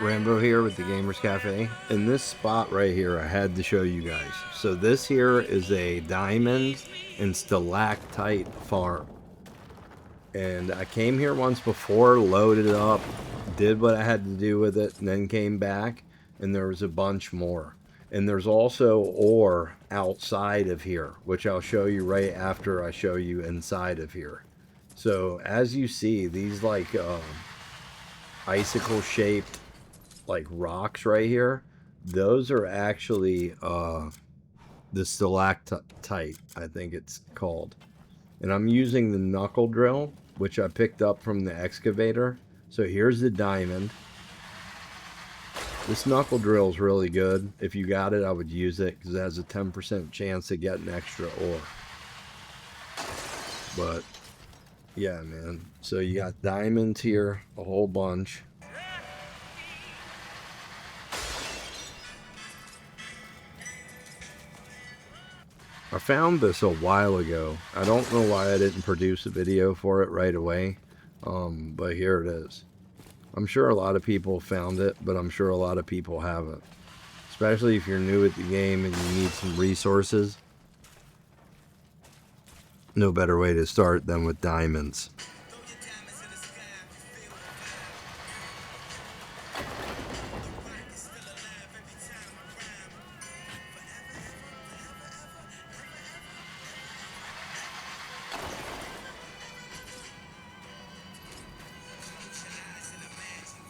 Rambo here with the Gamers Cafe. In this spot right here, I had to show you guys. So this here is a diamond and stalactite farm. And I came here once before, loaded it up, did what I had to do with it, and then came back, and there was a bunch more. And there's also ore outside of here, which I'll show you right after I show you inside of here. So as you see, these like icicle shaped like rocks right here, those are actually the stalactite, I think it's called. And I'm using the knuckle drill, which I picked up from the excavator. So here's the diamond. This knuckle drill is really good. If you got it, I would use it because it has a 10% chance of getting extra ore. But yeah, man. So you got diamonds here, a whole bunch. I found this a while ago. I don't know why I didn't produce a video for it right away, but here it is. I'm sure a lot of people found it, but I'm sure a lot of people haven't. Especially if you're new at the game and you need some resources. No better way to start than with diamonds.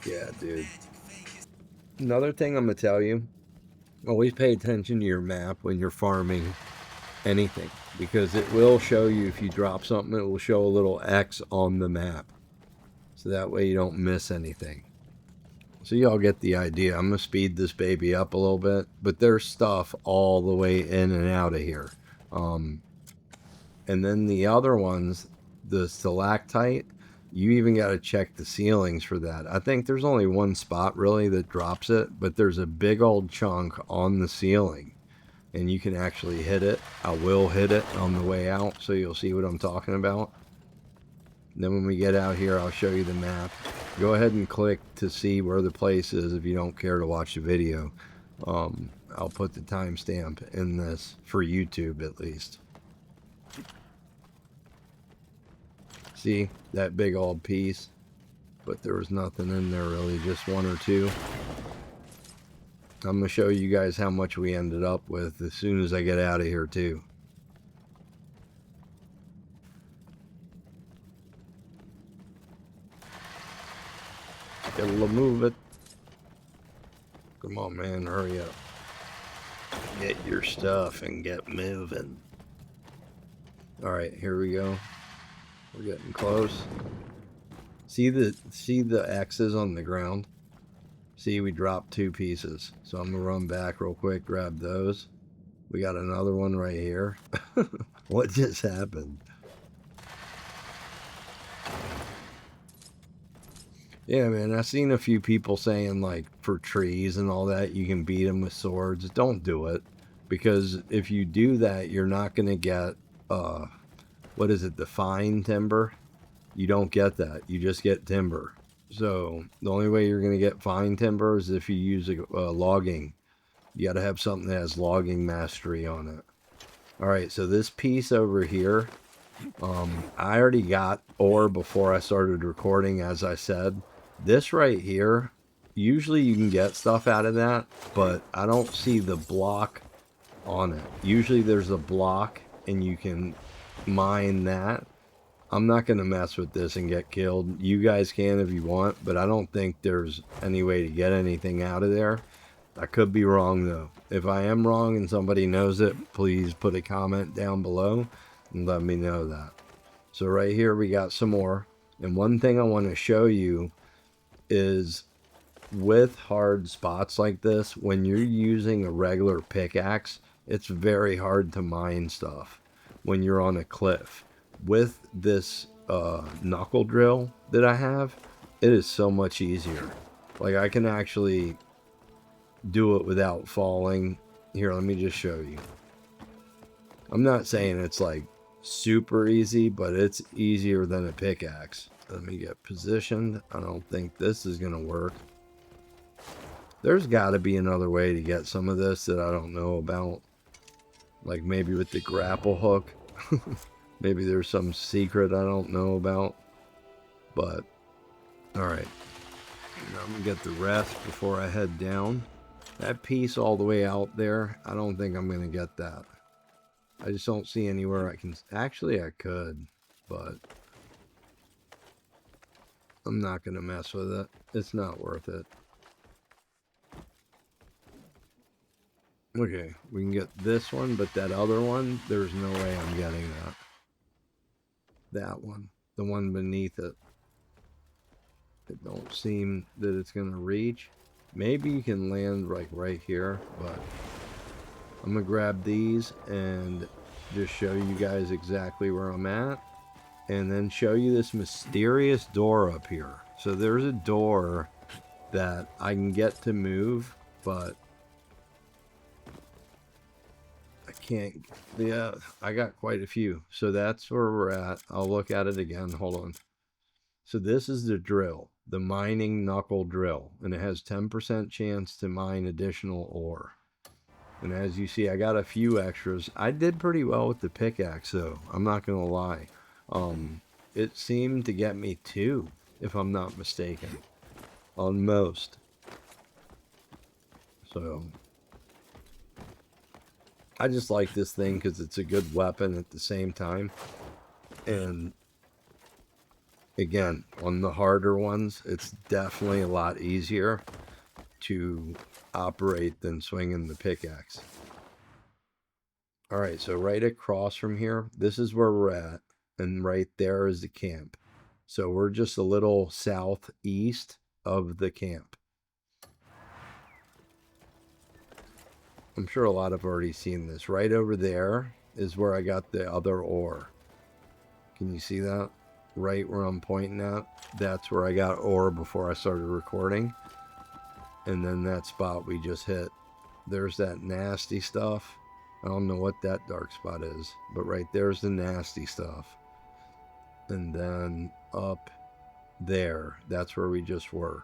Yeah, dude. Another thing I'm going to tell you, always pay attention to your map when you're farming anything, because it will show you if you drop something, it will show a little X on the map. So that way you don't miss anything. So y'all get the idea. I'm going to speed this baby up a little bit, but there's stuff all the way in and out of here. And then the other ones, the stalactite, you even got to check the ceilings for that. I think there's only one spot really that drops it, but there's a big old chunk on the ceiling and you can actually hit it. I will hit it on the way out so you'll see what I'm talking about. And then when we get out here, I'll show you the map. Go ahead and click to see where the place is if you don't care to watch the video. I'll put the timestamp in this for YouTube at least. See that big old piece, but there was nothing in there really, just one or two. I'm gonna show you guys how much we ended up with as soon as I get out of here too. Gotta move it. Come on, man, hurry up. Get your stuff and get moving. All right, here we go. We're getting close. See the X's on the ground? See, we dropped two pieces. So I'm gonna run back real quick, grab those. We got another one right here. What just happened? Yeah, man, I've seen a few people saying like for trees and all that, you can beat them with swords. Don't do it. Because if you do that, you're not gonna get, what is it, the fine timber? You don't get that. You just get timber. So the only way you're going to get fine timber is if you use logging. You got to have something that has logging mastery on it. All right, so this piece over here, I already got ore before I started recording, as I said. This right here, usually you can get stuff out of that, but I don't see the block on it. Usually there's a block and you can mine that. I'm not going to mess with this and get killed. You guys can if you want, but I don't think there's any way to get anything out of there. I could be wrong though. If I am wrong and somebody knows it, please put a comment down below and let me know that. So right here we got some more. And one thing I want to show you is with hard spots like this, when you're using a regular pickaxe, it's very hard to mine stuff when you're on a cliff. With this knuckle drill that I have, it is so much easier. Like I can actually do it without falling. Here, let me just show you. I'm not saying it's like super easy, but it's easier than a pickaxe. Let me get positioned. I don't think this is gonna work. There's got to be another way to get some of this that I don't know about. Like maybe with the grapple hook. Maybe there's some secret I don't know about. But, alright. I'm going to get the rest before I head down. That piece all the way out there, I don't think I'm going to get that. I just don't see anywhere I can... Actually, I could, but I'm not going to mess with it. It's not worth it. Okay, we can get this one, but that other one, there's no way I'm getting that. That one. The one beneath it. It don't seem that it's going to reach. Maybe you can land like right here, but I'm going to grab these and just show you guys exactly where I'm at. And then show you this mysterious door up here. So there's a door that I can get to move, but I can't. Yeah, I got quite a few. So that's where we're at. I'll look at it again. Hold on. So this is the drill, the mining knuckle drill, and it has 10% chance to mine additional ore. And as you see, I got a few extras. I did pretty well with the pickaxe, though. I'm not going to lie. It seemed to get me 2, if I'm not mistaken, on most. So I just like this thing because it's a good weapon at the same time. And again, on the harder ones, it's definitely a lot easier to operate than swinging the pickaxe. All right, so right across from here, this is where we're at. And right there is the camp. So we're just a little southeast of the camp. I'm sure a lot have already seen this. Right over there is where I got the other ore. Can you see that? Right where I'm pointing at. That's where I got ore before I started recording. And then that spot we just hit. There's that nasty stuff. I don't know what that dark spot is, but right there's the nasty stuff. And then up there, that's where we just were.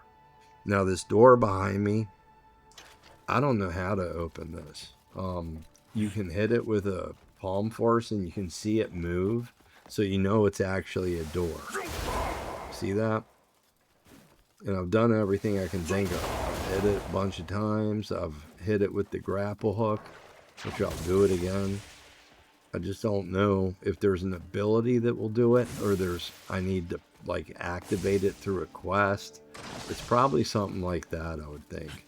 Now this door behind me, I don't know how to open this. You can hit it with a palm force and you can see it move, so you know it's actually a door. See that? And I've done everything I can think of. I've hit it a bunch of times. I've hit it with the grapple hook, which I'll do it again. I just don't know if there's an ability that will do it, or I need to like activate it through a quest. It's probably something like that, I would think.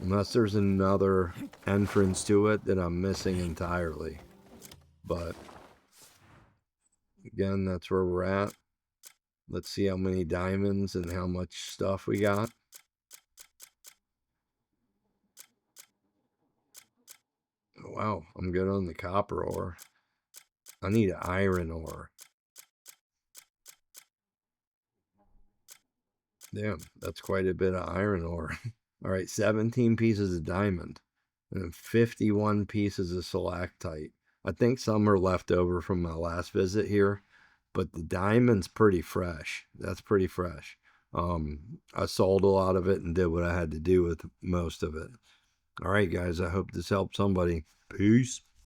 Unless there's another entrance to it that I'm missing entirely. But again, that's where we're at. Let's see how many diamonds and how much stuff we got. Oh, wow, I'm good on the copper ore. I need iron ore. Damn, that's quite a bit of iron ore. All right, 17 pieces of diamond and 51 pieces of stalactite. I think some are left over from my last visit here, but the diamond's pretty fresh. That's pretty fresh. I sold a lot of it and did what I had to do with most of it. All right, guys, I hope this helped somebody. Peace.